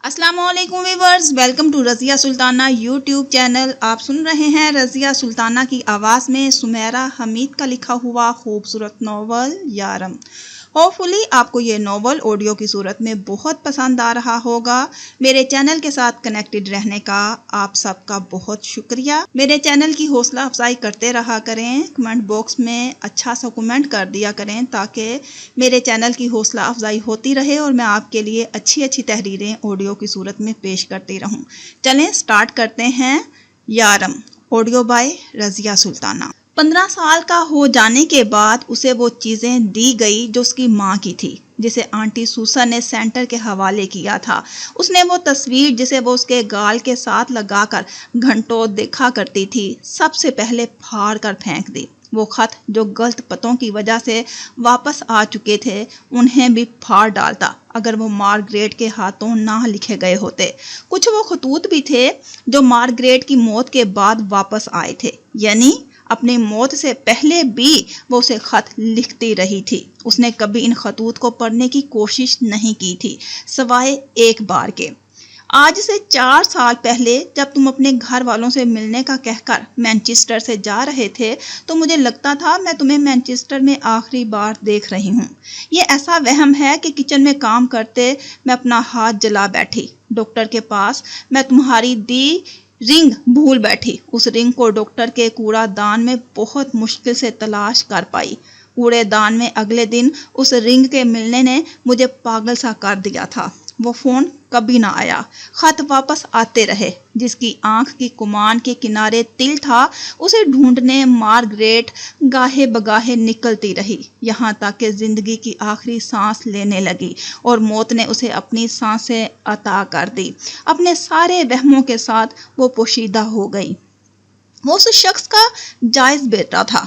السلام علیکم viewers, welcome to Razia Sultana YouTube channel. آپ سن رہے ہیں رضیہ سلطانہ کی آواز میں سمیرہ حمید کا لکھا ہوا خوبصورت ناول یارم۔ ہوپفلی آپ کو یہ ناول آڈیو کی صورت میں بہت پسند آ رہا ہوگا۔ میرے چینل کے ساتھ کنیکٹڈ رہنے کا آپ سب کا بہت شکریہ۔ میرے چینل کی حوصلہ افزائی کرتے رہا کریں، کمنٹ باکس میں اچھا سا کمنٹ کر دیا کریں تاکہ میرے چینل کی حوصلہ افزائی ہوتی رہے اور میں آپ کے لیے اچھی تحریریں آڈیو کی صورت میں پیش کرتی رہوں۔ چلیں سٹارٹ کرتے ہیں۔ یارم، آڈیو بائے رضیہ سلطانہ۔ 15 سال کا ہو جانے کے بعد اسے وہ چیزیں دی گئی جو اس کی ماں کی تھی، جسے آنٹی سوسن نے سینٹر کے حوالے کیا تھا۔ اس نے وہ تصویر جسے وہ اس کے گال کے ساتھ لگا کر گھنٹوں دیکھا کرتی تھی، سب سے پہلے پھاڑ کر پھینک دی۔ وہ خط جو غلط پتوں کی وجہ سے واپس آ چکے تھے، انہیں بھی پھاڑ ڈالتا اگر وہ مارگریٹ کے ہاتھوں نہ لکھے گئے ہوتے۔ کچھ وہ خطوط بھی تھے جو مارگریٹ کی موت کے بعد واپس آئے تھے، یعنی اپنی موت سے پہلے بھی وہ اسے خط لکھتی رہی تھی۔ اس نے کبھی ان خطوط کو پڑھنے کی کوشش نہیں کی تھی، سوائے ایک بار کے۔ آج سے 4 سال پہلے جب تم اپنے گھر والوں سے ملنے کا کہہ کر مینچسٹر سے جا رہے تھے تو مجھے لگتا تھا میں تمہیں مینچسٹر میں آخری بار دیکھ رہی ہوں۔ یہ ایسا وہم ہے کہ کچن میں کام کرتے میں اپنا ہاتھ جلا بیٹھی۔ ڈاکٹر کے پاس میں تمہاری دی رنگ بھول بیٹھی۔ اس رنگ کو ڈاکٹر کے کوڑا دان میں بہت مشکل سے تلاش کر پائی۔ کوڑے دان میں اگلے دن اس رنگ کے ملنے نے مجھے پاگل سا کر دیا تھا۔ وہ فون کبھی نہ آیا، خط واپس آتے رہے۔ جس کی آنکھ کی کمان کے کنارے تل تھا، اسے ڈھونڈنے مارگریٹ گاہے بگاہے نکلتی رہی، یہاں تک کہ زندگی کی آخری سانس لینے لگی اور موت نے اسے اپنی سانسیں عطا کر دی۔ اپنے سارے وہموں کے ساتھ وہ پوشیدہ ہو گئی۔ وہ اس شخص کا جائز بیٹا تھا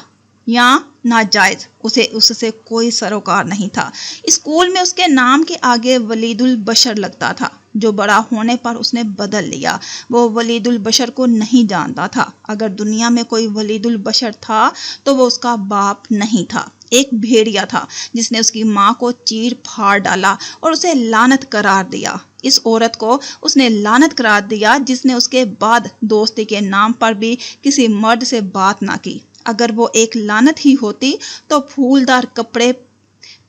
یا ناجائز، اسے اس سے کوئی سروکار نہیں تھا۔ اسکول میں اس کے نام کے آگے ولید البشر لگتا تھا، جو بڑا ہونے پر اس نے بدل لیا۔ وہ ولید البشر کو نہیں جانتا تھا۔ اگر دنیا میں کوئی ولید البشر تھا تو وہ اس کا باپ نہیں تھا، ایک بھیڑیا تھا جس نے اس کی ماں کو چیر پھاڑ ڈالا اور اسے لعنت قرار دیا۔ اس عورت کو اس نے لعنت قرار دیا جس نے اس کے بعد دوستی کے نام پر بھی کسی مرد سے بات نہ کی۔ اگر وہ ایک لعنت ہی ہوتی تو پھولدار کپڑے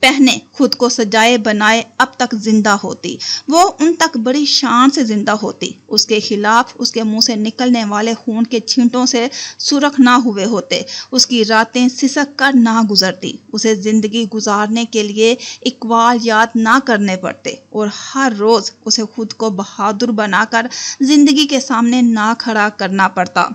پہنے خود کو سجائے بنائے اب تک زندہ ہوتی۔ وہ ان تک بڑی شان سے زندہ ہوتی، اس کے خلاف اس کے منہ سے نکلنے والے خون کے چھینٹوں سے سرخ نہ ہوئے ہوتے، اس کی راتیں سسک کر نہ گزرتی، اسے زندگی گزارنے کے لیے اقوال یاد نہ کرنے پڑتے اور ہر روز اسے خود کو بہادر بنا کر زندگی کے سامنے نہ کھڑا کرنا پڑتا۔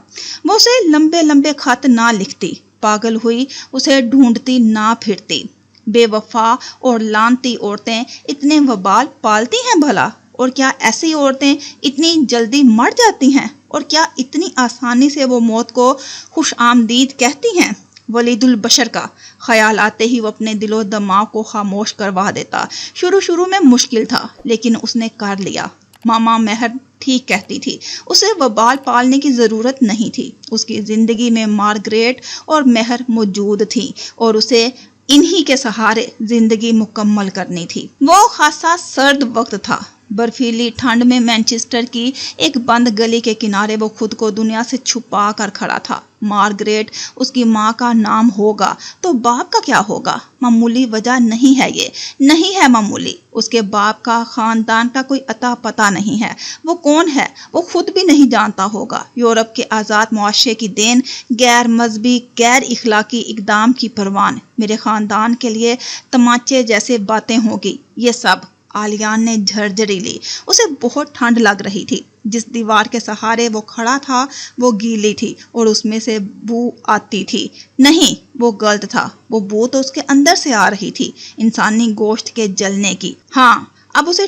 وہ اسے لمبے لمبے خط نہ لکھتی، پاگل ہوئی اسے ڈھونڈتی نہ پھرتی۔ بے وفا اور لعنتی عورتیں اتنے وبال پالتی ہیں بھلا؟ اور کیا ایسی عورتیں اتنی جلدی مر جاتی ہیں؟ اور کیا اتنی آسانی سے وہ موت کو خوش آمدید کہتی ہیں؟ ولید البشر کا خیال آتے ہی وہ اپنے دل و دماغ کو خاموش کروا دیتا۔ شروع میں مشکل تھا، لیکن اس نے کر لیا۔ ماما مہر ٹھیک کہتی تھی، اسے وبال پالنے کی ضرورت نہیں تھی۔ اس کی زندگی میں مارگریٹ اور مہر موجود تھی اور اسے انہی کے سہارے زندگی مکمل کرنی تھی۔ وہ خاصا سرد وقت تھا۔ برفیلی ٹھنڈ میں مینچسٹر کی ایک بند گلی کے کنارے وہ خود کو دنیا سے چھپا کر کھڑا تھا۔ مارگریٹ اس کی ماں کا نام ہوگا تو باپ کا کیا ہوگا؟ معمولی وجہ نہیں ہے، یہ نہیں ہے معمولی۔ اس کے باپ کا خاندان کا کوئی اتا پتہ نہیں ہے۔ وہ کون ہے وہ خود بھی نہیں جانتا ہوگا۔ یورپ کے آزاد معاشرے کی دین، غیر مذہبی غیر اخلاقی اقدام کی پروان۔ میرے خاندان کے لیے تمانچے جیسے باتیں ہوگی یہ سب۔ آلیان نے جھرجھری لی۔ اسے بہت ٹھنڈ لگ رہی تھی۔ جس دیوار کے سہارے وہ کھڑا تھا وہ گیلی تھی اور اس میں سے بو آتی تھی۔ نہیں، وہ غلط تھا، وہ بو تو اس کے اندر سے آ رہی تھی، انسانی گوشت کے جلنے کی۔ ہاں، اب اسے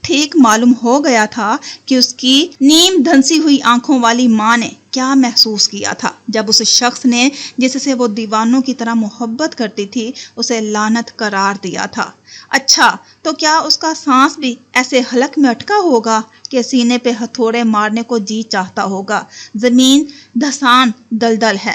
ٹھیک معلوم ہو گیا تھا کہ اس کی نیم دھنسی ہوئی آنکھوں والی ماں نے کیا محسوس کیا تھا جب اس شخص نے جس سے وہ دیوانوں کی طرح محبت کرتی تھی اسے لعنت قرار دیا تھا۔ اچھا، تو کیا اس کا سانس بھی ایسے حلق میں اٹکا ہوگا کہ سینے پہ ہتھوڑے مارنے کو جی چاہتا ہوگا؟ زمین دھسان دلدل ہے،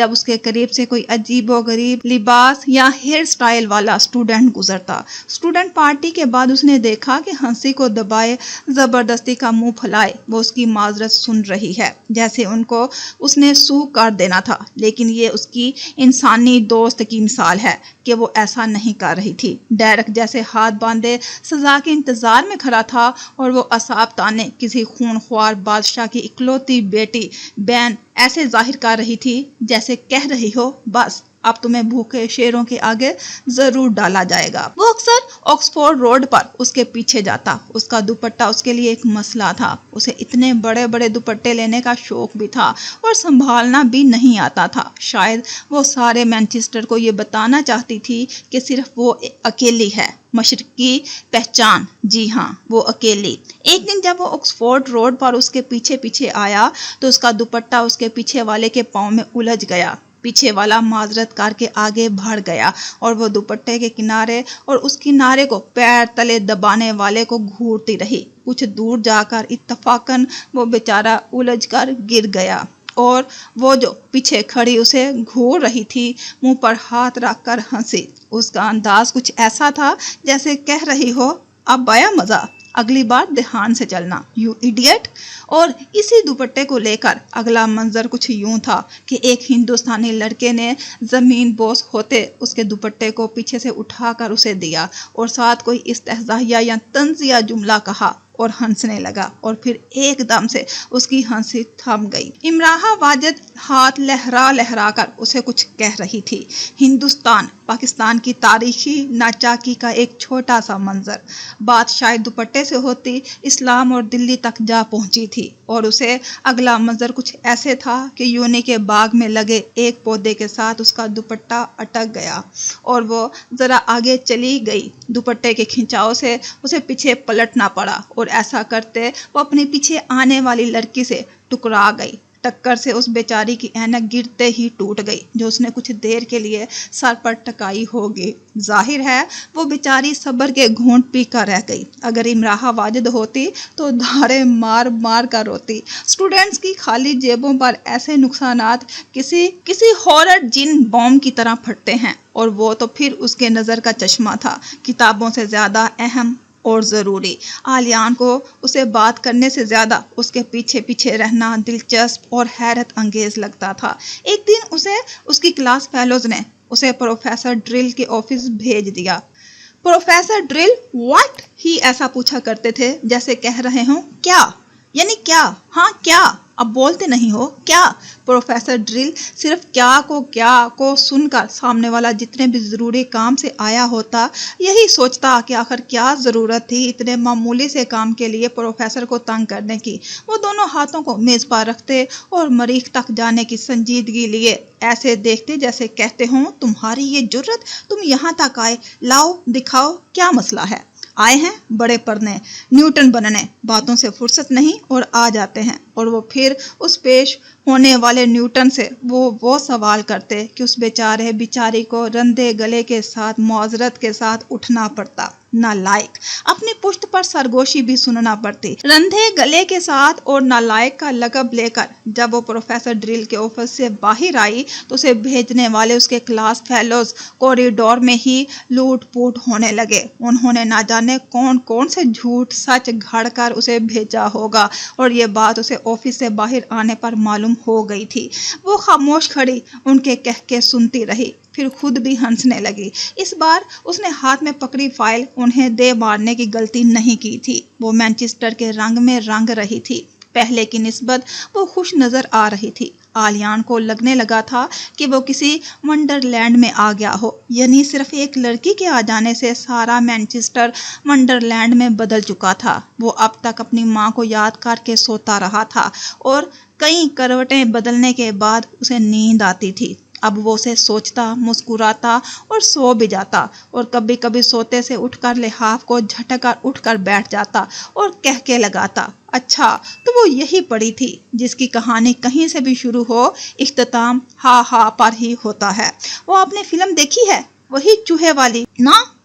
جب اس کے قریب سے کوئی عجیب و غریب لباس یا ہیئر سٹائل والا اسٹوڈنٹ گزرتا۔ اسٹوڈنٹ پارٹی کے بعد اس نے دیکھا کہ ہنسی کو دبائے زبردستی کا منہ پھلائے وہ اس کی معذرت سن رہی ہے، جیسے ان کو اس نے سو کر دینا تھا، لیکن یہ اس کی انسانی دوست کی مثال ہے کہ وہ ایسا نہیں کر رہی تھی۔ ڈیرک جیسے ہاتھ باندھے سزا کے انتظار میں کھڑا تھا اور وہ اعصاب تانے کسی خونخوار بادشاہ کی اکلوتی بیٹی بہن ایسے ظاہر کر رہی تھی جیسے کہہ رہی ہو بس اب تمہیں بھوکے شیروں کے آگے ضرور ڈالا جائے گا۔ وہ اکثر آکسفورڈ روڈ پر اس کے پیچھے جاتا۔ اس کا دوپٹہ اس کے لیے ایک مسئلہ تھا۔ اسے اتنے بڑے بڑے دوپٹے لینے کا شوق بھی تھا اور سنبھالنا بھی نہیں آتا تھا۔ شاید وہ سارے مینچسٹر کو یہ بتانا چاہتی تھی کہ صرف وہ اکیلی ہے مشرق کی پہچان، جی ہاں وہ اکیلی۔ ایک دن جب وہ آکسفورڈ روڈ پر اس کے پیچھے پیچھے آیا تو اس کا دوپٹہ اس کے پیچھے والے کے پاؤں میں الجھ گیا۔ پیچھے والا معذرت کر کے آگے بڑھ گیا اور وہ دوپٹے کے کنارے اور اس کنارے کو پیر تلے دبانے والے کو گھورتی رہی۔ کچھ دور جا کر اتفاقاً وہ بیچارہ الجھ کر گر گیا اور وہ جو پیچھے کھڑی اسے گھور رہی تھی منہ پر ہاتھ رکھ کر ہنسی۔ اس کا انداز کچھ ایسا تھا جیسے کہہ رہی ہو اب آیا مزہ، اگلی بار دھیان سے چلنا یو ایڈیٹ۔ اور اسی دوپٹے کو لے کر اگلا منظر کچھ یوں تھا کہ ایک ہندوستانی لڑکے نے زمین بوس ہوتے اس کے دوپٹے کو پیچھے سے اٹھا کر اسے دیا اور ساتھ کوئی استہزائیہ یا طنزیہ جملہ کہا اور ہنسنے لگا اور پھر ایک دم سے اس کی ہنسی تھم گئی۔ امراء واجد ہاتھ لہرا لہرا کر اسے کچھ کہہ رہی تھی۔ ہندوستان پاکستان کی تاریخی ناچاکی کا ایک چھوٹا سا منظر۔ بات شاید دوپٹے سے ہوتی اسلام اور دلی تک جا پہنچی تھی اور اسے اگلا منظر کچھ ایسے تھا کہ یونی کے باغ میں لگے ایک پودے کے ساتھ اس کا دوپٹہ اٹک گیا اور وہ ذرا آگے چلی گئی۔ دوپٹے کے کھینچاؤ سے اسے پیچھے پلٹنا پڑا اور ایسا کرتے وہ اپنے پیچھے آنے والی لڑکی سے ٹکرا گئی۔ ٹکر سے اس بیچاری کی اینک گرتے ہی ٹوٹ گئی جو اس نے کچھ دیر کے لیے سر پر ٹکائی ہوگی۔ ظاہر ہے وہ بیچاری صبر کے گھونٹ پی کر رہ گئی۔ اگر امراء واجد ہوتی تو دھارے مار مار کر روتی۔ اسٹوڈنٹس کی خالی جیبوں پر ایسے نقصانات کسی ہارر جن بوم کی طرح پھٹتے ہیں اور وہ تو پھر اس کے نظر کا چشمہ تھا، کتابوں سے زیادہ اہم اور ضروری۔ عالیان کو اسے بات کرنے سے زیادہ اس کے پیچھے پیچھے رہنا دلچسپ اور حیرت انگیز لگتا تھا۔ ایک دن اسے اس کی کلاس فیلوز نے اسے پروفیسر ڈرل کے آفس بھیج دیا۔ پروفیسر ڈرل واٹ ہی ایسا پوچھا کرتے تھے جیسے کہہ رہے ہوں کیا، یعنی کیا، ہاں کیا، اب بولتے نہیں ہو کیا۔ پروفیسر ڈرل صرف کیا کو سن کر سامنے والا جتنے بھی ضروری کام سے آیا ہوتا یہی سوچتا کہ آخر کیا ضرورت تھی اتنے معمولی سے کام کے لیے پروفیسر کو تنگ کرنے کی۔ وہ دونوں ہاتھوں کو میز پر رکھتے اور مریخ تک جانے کی سنجیدگی لیے ایسے دیکھتے جیسے کہتے ہوں تمہاری یہ جرت، تم یہاں تک آئے، لاؤ دکھاؤ کیا مسئلہ ہے۔ آئے ہیں بڑے پڑھنے، نیوٹن بننے، باتوں سے فرصت نہیں اور آ جاتے ہیں اور وہ پھر اس پیش ہونے والے نیوٹن سے وہ سوال کرتے کہ اس بیچاری کو رندے گلے کے ساتھ معذرت کے ساتھ اٹھنا پڑتا۔ نالائق، اپنی پشت پر سرگوشی بھی سننا پڑتی۔ رندے گلے کے ساتھ اور نالائق کا لقب لے کر جب وہ پروفیسر ڈرل کے آفس سے باہر آئی تو اسے بھیجنے والے اس کے کلاس فیلوز کوریڈور میں ہی لوٹ پوٹ ہونے لگے۔ انہوں نے نہ جانے کون سے جھوٹ سچ گھڑ کر اسے بھیجا ہوگا اور یہ بات اسے آفس سے باہر آنے پر معلوم ہو گئی تھی۔ وہ خاموش کھڑی ان کے کہہ کے سنتی رہی، پھر خود بھی ہنسنے لگی۔ اس بار اس نے ہاتھ میں پکڑی فائل انہیں دے مارنے کی غلطی نہیں کی تھی۔ وہ مینچسٹر کے رنگ میں رنگ رہی تھی۔ پہلے کی نسبت وہ خوش نظر آ رہی تھی۔ عالیان کو لگنے لگا تھا کہ وہ کسی ونڈر لینڈ میں آ گیا ہو، یعنی صرف ایک لڑکی کے آ جانے سے سارا مینچسٹر ونڈر لینڈ میں بدل چکا تھا۔ وہ اب تک اپنی ماں کو یاد کر کے سوتا رہا تھا اور کئی کروٹیں بدلنے کے بعد اسے نیند آتی تھی۔ اب وہ اسے سوچتا، مسکراتا اور سو بھی جاتا اور کبھی کبھی سوتے سے اٹھ کر لحاف کو جھٹک کر اٹھ کر بیٹھ جاتا اور کہہ کے لگاتا، اچھا تو وہ یہی پڑی تھی جس کی کہانی کہیں سے بھی شروع ہو اختتام ہا ہا پر ہی ہوتا ہے۔ وہ آپ نے فلم دیکھی ہے، وہی چوہے والی؟ نہ،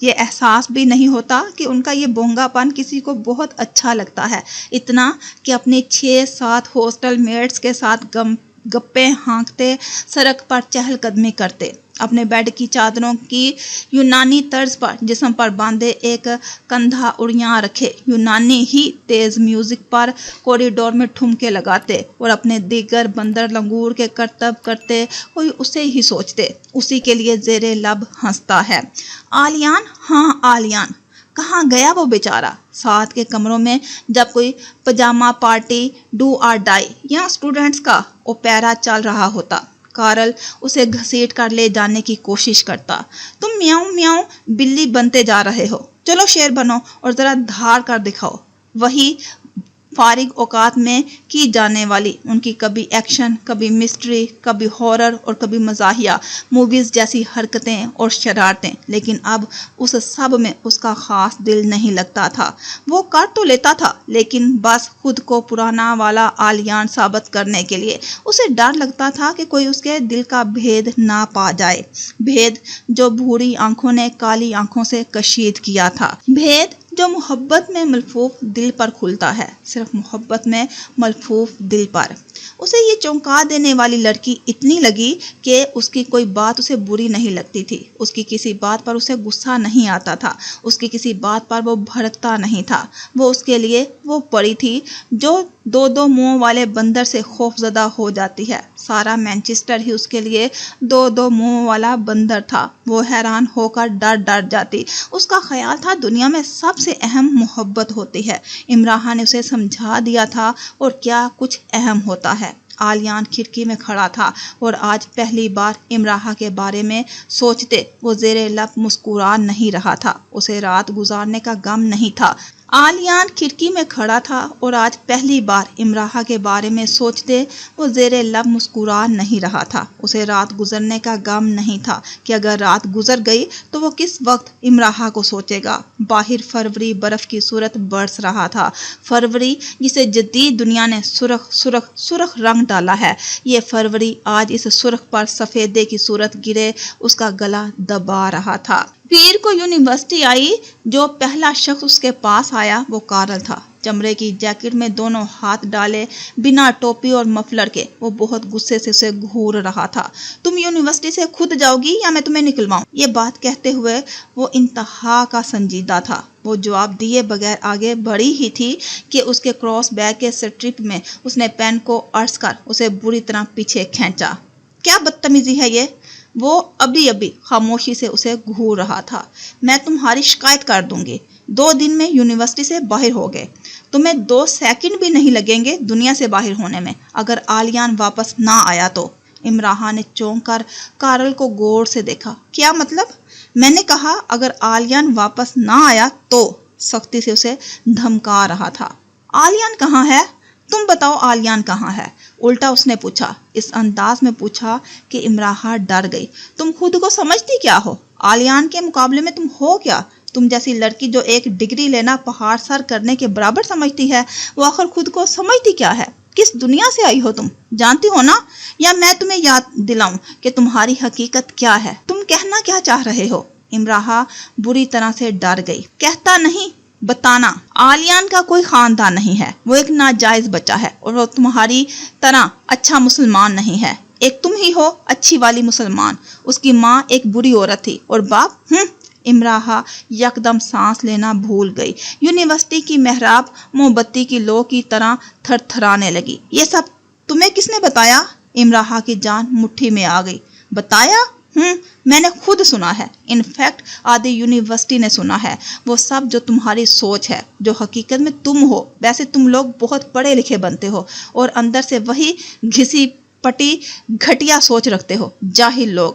یہ احساس بھی نہیں ہوتا کہ ان کا یہ بونگا پن کسی کو بہت اچھا لگتا ہے، اتنا کہ اپنی 6-7 ہاسٹل میٹس کے ساتھ گپے ہانکتے سڑک پر چہل قدمی کرتے، اپنے بیڈ کی چادروں کی یونانی طرز پر جسم پر باندھے ایک کندھا اڑیاں رکھے یونانی ہی تیز میوزک پر کوریڈور میں ٹھمکے لگاتے اور اپنے دیگر بندر لنگور کے کرتب کرتے کوئی اسے ہی سوچتے، اسی کے لیے زیر لب ہنستا ہے۔ آلیان، ہاں آلیان، کہاں گیا وہ بیچارہ؟ ساتھ کے کمروں میں جب کوئی پجامہ پارٹی، ڈو اور ڈائی یا اسٹوڈنٹس کا اوپیرا چل رہا ہوتا، کارل اسے گھسیٹ کر لے جانے کی کوشش کرتا۔ تم میاؤں میاؤں بلی بنتے جا رہے ہو، چلو شیر بنو اور ذرا دھاڑ کر دکھاؤ۔ وہی فارغ اوقات میں کی جانے والی ان کی کبھی ایکشن، کبھی مسٹری، کبھی ہارر اور کبھی مزاحیہ موویز جیسی حرکتیں اور شرارتیں، لیکن اب اس سب میں اس کا خاص دل نہیں لگتا تھا۔ وہ کر تو لیتا تھا، لیکن بس خود کو پرانا والا آلیان ثابت کرنے کے لیے۔ اسے ڈر لگتا تھا کہ کوئی اس کے دل کا بھید نہ پا جائے، بھید جو بھوری آنکھوں نے کالی آنکھوں سے کشید کیا تھا، بھید جو محبت میں ملفوف دل پر کھلتا ہے، صرف محبت میں ملفوف دل پر۔ اسے یہ چونکا دینے والی لڑکی اتنی لگی کہ اس کی کوئی بات اسے بری نہیں لگتی تھی، اس کی کسی بات پر اسے غصہ نہیں آتا تھا، اس کی کسی بات پر وہ بھڑکتا نہیں تھا۔ وہ اس کے لیے وہ پری تھی جو 2 منہوں والے بندر سے خوف زدہ ہو جاتی ہے۔ سارا مینچسٹر ہی اس کے لیے 2 منہوں والا بندر تھا۔ وہ حیران ہو کر ڈر جاتی۔ اس کا خیال تھا دنیا میں سب سے اہم محبت ہوتی ہے۔ امراحہ نے اسے سمجھا دیا تھا اور کیا کچھ اہم ہوتا ہے۔ آلیان کھڑکی میں کھڑا تھا اور آج پہلی بار امراحہ کے بارے میں سوچتے وہ زیر لب مسکرا نہیں رہا تھا، اسے رات گزارنے کا غم نہیں تھا۔ آلیان کھڑکی میں کھڑا تھا اور آج پہلی بار امراحہ کے بارے میں سوچتے وہ زیر لب مسکرا نہیں رہا تھا، اسے رات گزرنے کا غم نہیں تھا کہ اگر رات گزر گئی تو وہ کس وقت امراحہ کو سوچے گا۔ باہر فروری برف کی صورت برس رہا تھا، فروری جسے جدید دنیا نے سرخ سرخ سرخ رنگ ڈالا ہے، یہ فروری آج اس سرخ پر سفیدے کی صورت گرے اس کا گلا دبا رہا تھا۔ پیر کو یونیورسٹی آئی، جو پہلا شخص اس کے پاس آیا وہ کارل تھا۔ چمڑے کی جیکٹ میں دونوں ہاتھ ڈالے، بنا ٹوپی اور مفلر کے، وہ بہت غصے سے اسے گھور رہا تھا۔ تم یونیورسٹی سے خود جاؤ گی یا میں تمہیں نکلواؤں؟ یہ بات کہتے ہوئے وہ انتہا کا سنجیدہ تھا۔ وہ جواب دیے بغیر آگے بڑھی ہی تھی کہ اس کے کراس بیگ کے سٹرپ میں اس نے پین کو ارس کر اسے بری طرح پیچھے کھینچا۔ کیا بدتمیزی ہے یہ؟ وہ ابھی خاموشی سے اسے گھور رہا تھا۔ میں تمہاری شکایت کر دوں گی۔ 2 دن میں یونیورسٹی سے باہر ہو گئے، تمہیں 2 سیکنڈ بھی نہیں لگیں گے دنیا سے باہر ہونے میں، اگر آلیان واپس نہ آیا تو۔ امراحہ نے چونک کر کارل کو غور سے دیکھا۔ کیا مطلب؟ میں نے کہا اگر آلیان واپس نہ آیا تو، سختی سے اسے دھمکا رہا تھا۔ آلیان کہاں ہے؟ تم بتاؤ آلیان کہاں ہے؟ الٹا اس نے پوچھا، اس انداز میں پوچھا کہ امراحہ ڈر گئی۔ تم خود کو سمجھتی کیا ہو؟ آلیان کے مقابلے میں تم ہو کیا؟ تم جیسی لڑکی جو ایک ڈگری لینا پہاڑ سر کرنے کے برابر سمجھتی ہے، وہ آخر خود کو سمجھتی کیا ہے؟ کس دنیا سے آئی ہو تم؟ جانتی ہو نا؟ یا میں تمہیں یاد دلاؤں کہ تمہاری حقیقت کیا ہے؟ تم کہنا کیا چاہ رہے ہو؟ امراحہ بری طرح سے ڈر گئی۔ کہتا نہیں، بتانا۔ آلیان کا کوئی خاندان نہیں ہے، وہ ایک ناجائز بچہ ہے اور وہ تمہاری طرح اچھا مسلمان نہیں ہے۔ ایک تم ہی ہو اچھی والی مسلمان، اس کی ماں ایک بری عورت تھی اور باپ امراحہ یکدم سانس لینا بھول گئی۔ یونیورسٹی کی محراب موم بتی کی لو کی طرح تھر تھرانے لگی۔ یہ سب تمہیں کس نے بتایا؟ امراحہ کی جان مٹھی میں آ گئی۔ بتایا؟ میں نے خود سنا ہے، انفیکٹ آدھی یونیورسٹی نے سنا ہے، وہ سب جو تمہاری سوچ ہے، جو حقیقت میں تم ہو۔ ویسے تم لوگ بہت پڑھے لکھے بنتے ہو اور اندر سے وہی گھسی پٹی گھٹیا سوچ رکھتے ہو، جاہل لوگ۔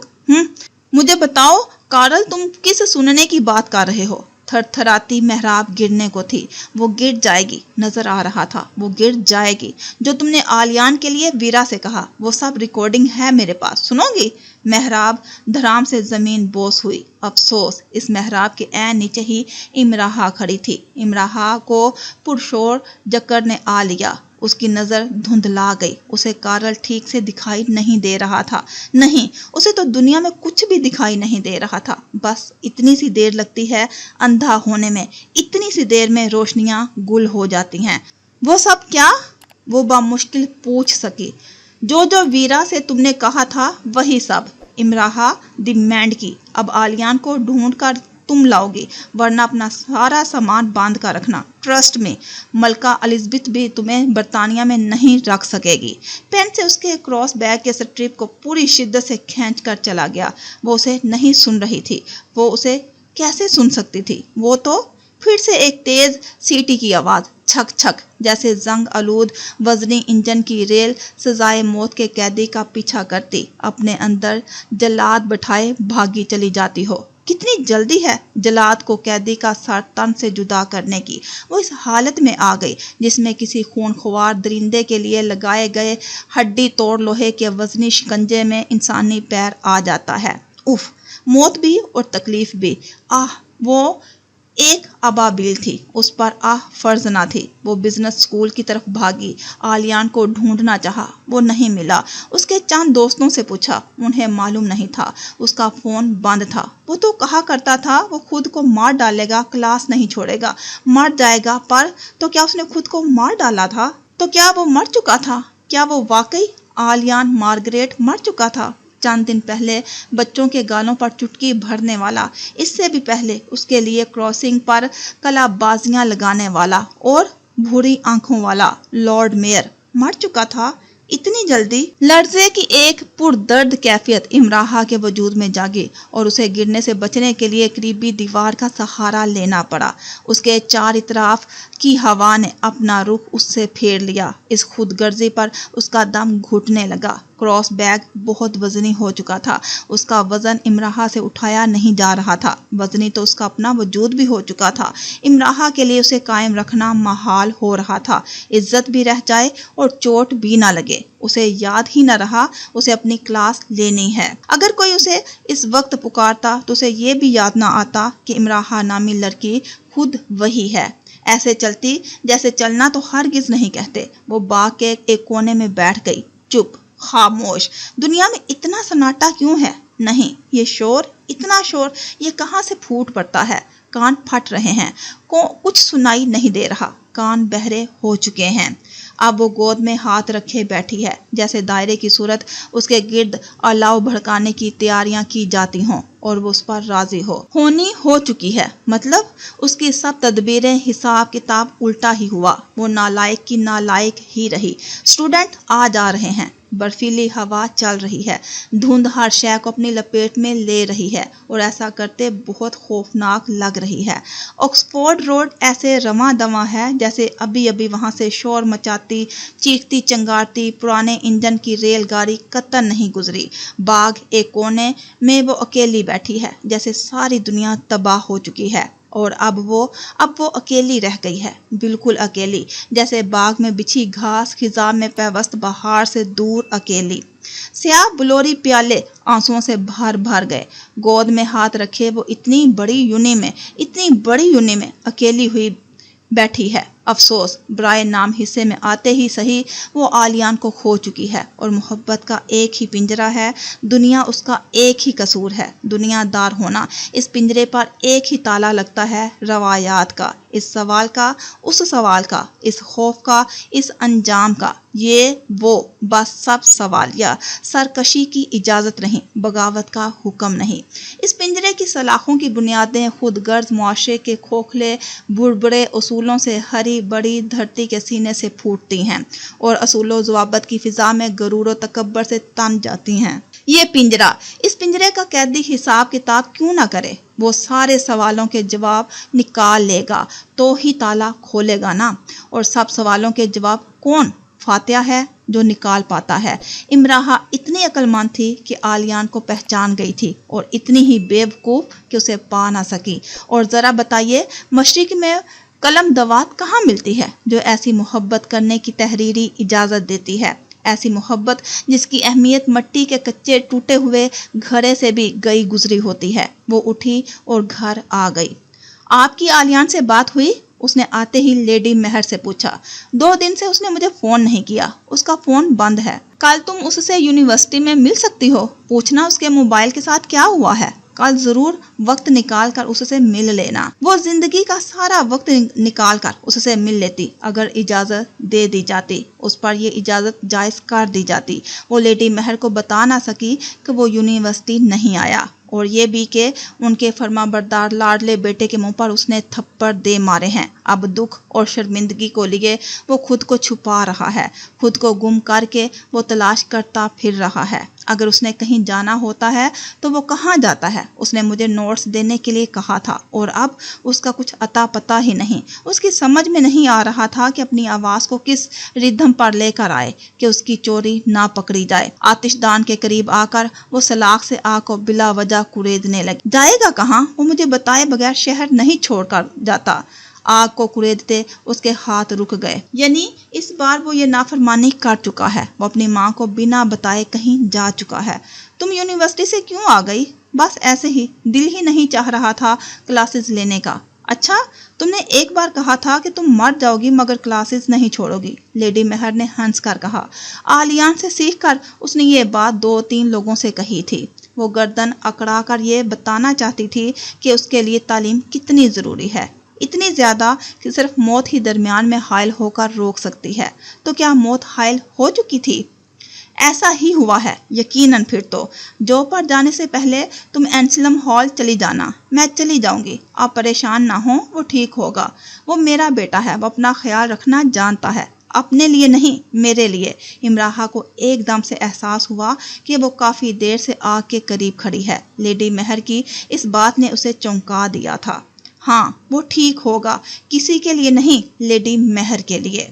مجھے بتاؤ کارل، تم کس سننے کی بات کر رہے ہو؟ تھر تھراتی محراب گرنے کو تھی، وہ گر جائے گی، نظر آ رہا تھا وہ گر جائے گی۔ جو تم نے آلیان کے لیے ویرا سے کہا وہ سب ریکارڈنگ ہے میرے پاس، سنو گی؟ محراب دھڑام سے زمین بوس ہوئی۔ افسوس، اس محراب کے عین نیچے ہی امراحہ کھڑی تھی۔ امراحہ کو پرشور جکڑ نے آ لیا۔ اس کی نظر دھندلا گئی. اسے کارل ٹھیک سے دکھائی نہیں دے رہا تھا. نہیں، اسے تو دنیا میں کچھ بھی دکھائی نہیں دے رہا تھا. بس اتنی سی دیر لگتی ہے اندھا ہونے میں، اتنی سی دیر میں روشنیاں گل ہو جاتی ہیں. وہ سب کیا؟ وہ بامشکل پوچھ سکی. جو ویرا سے تم نے کہا تھا وہی سب. امراہا ڈیمانڈ کی. اب آلیان کو ڈھونڈ کر تم لاؤ گی، ورنہ اپنا سارا سامان باندھ کر رکھنا. ٹرسٹ میں ملکہ الزبتھ بھی تمہیں برطانیہ میں نہیں رکھ سکے گی. پین سے اس کے کراس بیگ کے سٹرپ کو پوری شدت سے کھینچ کر چلا گیا. وہ اسے نہیں سن رہی تھی. وہ اسے کیسے سن سکتی تھی؟ وہ تو پھر سے ایک تیز سیٹی کی آواز، چھک چھک، جیسے زنگ آلود وزنی انجن کی ریل سزائے موت کے قیدی کا پیچھا کرتی اپنے اندر جلاد بٹھائے بھاگی چلی جاتی ہو. کتنی جلدی ہے جلاد کو قیدی کا سر تن سے جدا کرنے کی. وہ اس حالت میں آ گئی جس میں کسی خونخوار درندے کے لیے لگائے گئے ہڈی توڑ لوہے کے وزنی شکنجے میں انسانی پیر آ جاتا ہے. اف، موت بھی اور تکلیف بھی. آہ، وہ ایک ابابیل تھی. اس پر آہ فرض نہ تھی. وہ بزنس اسکول کی طرف بھاگی. آلیان کو ڈھونڈنا چاہا. وہ نہیں ملا. اس کے چند دوستوں سے پوچھا. انہیں معلوم نہیں تھا. اس کا فون بند تھا. وہ تو کہا کرتا تھا وہ خود کو مار ڈالے گا، کلاس نہیں چھوڑے گا، مر جائے گا. پر تو کیا اس نے خود کو مار ڈالا تھا؟ تو کیا وہ مر چکا تھا؟ کیا وہ واقعی آلیان مارگریٹ مر چکا تھا؟ چند دن پہلے بچوں کے گالوں پر چٹکی بھرنے والا، اس سے بھی پہلے اس کے لیے کراسنگ پر کلا بازیاں لگانے والا اور بھوری آنکھوں والا لارڈ میئر مر چکا تھا. اتنی جلدی؟ لرزے کی ایک پردرد کیفیت امراہا کے وجود میں جاگی اور اسے گرنے سے بچنے کے لیے قریبی دیوار کا سہارا لینا پڑا. اس کے چار اطراف کی ہوا نے اپنا رخ اس سے پھیر لیا. اس خود غرضی پر اس کا دم گھٹنے لگا. کراس بیگ بہت وزنی ہو چکا تھا. اس کا وزن امراہا سے اٹھایا نہیں جا رہا تھا. وزنی تو اس کا اپنا وجود بھی ہو چکا تھا. امراہا کے لیے اسے قائم رکھنا محال ہو رہا تھا. عزت بھی رہ جائے اور چوٹ بھی نہ لگے. اسے یاد ہی نہ رہا اسے اپنی کلاس لینی ہے. اگر کوئی اسے اس وقت پکارتا تو اسے یہ بھی یاد نہ آتا کہ امراہا نامی لڑکی خود وہی ہے. ایسے چلتی جیسے چلنا تو ہرگز نہیں کہتے. وہ باغ کے ایک کونے میں بیٹھ گئی. چپ، خاموش. دنیا میں اتنا سناٹا کیوں ہے؟ نہیں، یہ شور، اتنا شور، یہ کہاں سے پھوٹ پڑتا ہے؟ کان پھٹ رہے ہیں. کچھ سنائی نہیں دے رہا. کان بہرے ہو چکے ہیں. اب وہ گود میں ہاتھ رکھے بیٹھی ہے، جیسے دائرے کی صورت اس کے گرد الاؤ بھڑکانے کی تیاریاں کی جاتی ہوں اور وہ اس پر راضی ہونی ہو چکی ہے. مطلب اس کی سب تدبیریں، حساب کتاب الٹا ہی ہوا. وہ نالائق کی نالائق ہی رہی. اسٹوڈنٹ آ جا رہے ہیں. برفیلی ہوا چل رہی ہے. دھند ہر شے کو اپنی لپیٹ میں لے رہی ہے اور ایسا کرتے بہت خوفناک لگ رہی ہے. آکسفورڈ روڈ ایسے رواں دواں ہے جیسے ابھی ابھی وہاں سے شور مچاتی، چیختی چنگارتی پرانے انجن کی ریل گاڑی قطن نہیں گزری. باغ ایک کونے میں وہ اکیلی بیٹھی ہے، جیسے ساری دنیا تباہ ہو چکی ہے اور اب وہ اکیلی رہ گئی ہے. بالکل اکیلی، جیسے باغ میں بچھی گھاس خزاں میں پیوست بہار سے دور اکیلی. سیاہ بلوری پیالے آنسوؤں سے بھر بھر گئے. گود میں ہاتھ رکھے وہ اتنی بڑی یونی میں اکیلی ہوئی بیٹھی ہے. افسوس، برائے نام حصے میں آتے ہی صحیح وہ آلیان کو کھو چکی ہے اور محبت کا ایک ہی پنجرہ ہے. دنیا اس کا ایک ہی قصور ہے، دنیا دار ہونا. اس پنجرے پر ایک ہی تالا لگتا ہے، روایات کا، اس سوال کا، اس سوال کا، اس خوف کا، اس انجام کا. یہ وہ بس سب سوالیہ. سرکشی کی اجازت نہیں، بغاوت کا حکم نہیں. اس پنجرے کی سلاخوں کی بنیادیں خود غرض معاشرے کے کھوکھلے بربرے اصولوں سے ہری بڑی دھرتی کے سینے سے پھوٹتی ہیں اور اصول و ضوابط کی فضا میں غرور و تکبر سے تن جاتی ہیں. یہ پنجرہ، اس پنجرے کا قیدی حساب کتاب کیوں نہ کرے؟ وہ سارے سوالوں کے جواب نکال لے گا تو ہی تالا کھولے گا نا. اور سب سوالوں کے جواب کون فاتحہ ہے جو نکال پاتا ہے. امراہا اتنی عقل مند تھی کہ آلیان کو پہچان گئی تھی اور اتنی ہی بے وقوف کہ اسے پا نہ سکی. اور ذرا بتائیے، مشرق میں قلم دوات کہاں ملتی ہے جو ایسی محبت کرنے کی تحریری اجازت دیتی ہے؟ ایسی محبت جس کی اہمیت مٹی کے کچے ٹوٹے ہوئے گھڑے سے بھی گئی گزری ہوتی ہے. وہ اٹھی اور گھر آ گئی. آپ کی آلیان سے بات ہوئی؟ اس نے آتے ہی لیڈی مہر سے پوچھا۔ 2 دن سے اس نے مجھے فون نہیں کیا، اس کا فون بند ہے۔ کل تم اس سے یونیورسٹی میں مل سکتی ہو، پوچھنا اس کے موبائل کے ساتھ کیا ہوا ہے۔ کل ضرور وقت نکال کر اس سے مل لینا۔ وہ زندگی کا سارا وقت نکال کر اس سے مل لیتی اگر اجازت دے دی جاتی، اس پر یہ اجازت جائز کر دی جاتی۔ وہ لیڈی مہر کو بتا نہ سکی کہ وہ یونیورسٹی نہیں آیا، اور یہ بھی کہ ان کے فرما بردار لاڈلے بیٹے کے منہ پر اس نے تھپڑ دے مارے ہیں۔ اب دکھ اور شرمندگی کو لیے وہ خود کو چھپا رہا ہے، خود کو گم کر کے وہ تلاش کرتا پھر رہا ہے۔ اگر اس نے کہیں جانا ہوتا ہے تو وہ کہاں جاتا ہے؟ اس نے مجھے نوٹس دینے کے لیے کہا تھا، اور اب اس کا کچھ اتا پتہ ہی نہیں۔ اس کی سمجھ میں نہیں آ رہا تھا کہ اپنی آواز کو کس ردھم پر لے کر آئے کہ اس کی چوری نہ پکڑی جائے۔ آتش دان کے قریب آ کر وہ سلاخ سے آگ کو بلا وجہ کوریدنے لگی۔ جائے گا کہاں؟ وہ مجھے بتائے بغیر شہر نہیں چھوڑ کر جاتا۔ آگ کو کوریدتے اس کے ہاتھ رک گئے۔ یعنی اس بار وہ یہ نافرمانی کر چکا ہے، وہ اپنی ماں کو بنا بتائے کہیں جا چکا ہے۔ تم یونیورسٹی سے کیوں آ گئی؟ بس ایسے ہی، دل ہی نہیں چاہ رہا تھا کلاسز لینے کا۔ اچھا، تم نے ایک بار کہا تھا کہ تم مر جاؤ گی مگر کلاسز نہیں چھوڑو گی، لیڈی مہر نے ہنس کر کہا۔ آلیان سے سیکھ کر اس نے یہ بات 2-3 لوگوں سے کہی تھی۔ وہ گردن اکڑا کر یہ بتانا چاہتی تھی کہ اس کے لیے تعلیم کتنی ضروری ہے، اتنی زیادہ کہ صرف موت ہی درمیان میں حائل ہو کر روک سکتی ہے۔ تو کیا موت حائل ہو چکی تھی؟ ایسا ہی ہوا ہے یقیناً۔ پھر تو جو پر جانے سے پہلے تم اینسلم ہال چلی جانا، میں چلی جاؤں گی۔ آپ پریشان نہ ہوں، وہ ٹھیک ہوگا۔ وہ میرا بیٹا ہے، وہ اپنا خیال رکھنا جانتا ہے، اپنے لیے نہیں میرے لیے۔ امراحہ کو ایک دم سے احساس ہوا کہ وہ کافی دیر سے آگ کے قریب کھڑی ہے۔ لیڈی مہر کی اس بات نے اسے چونکا دیا تھا۔ ہاں، وہ ٹھیک ہوگا، کسی کے لیے نہیں، لیڈی مہر کے لیے۔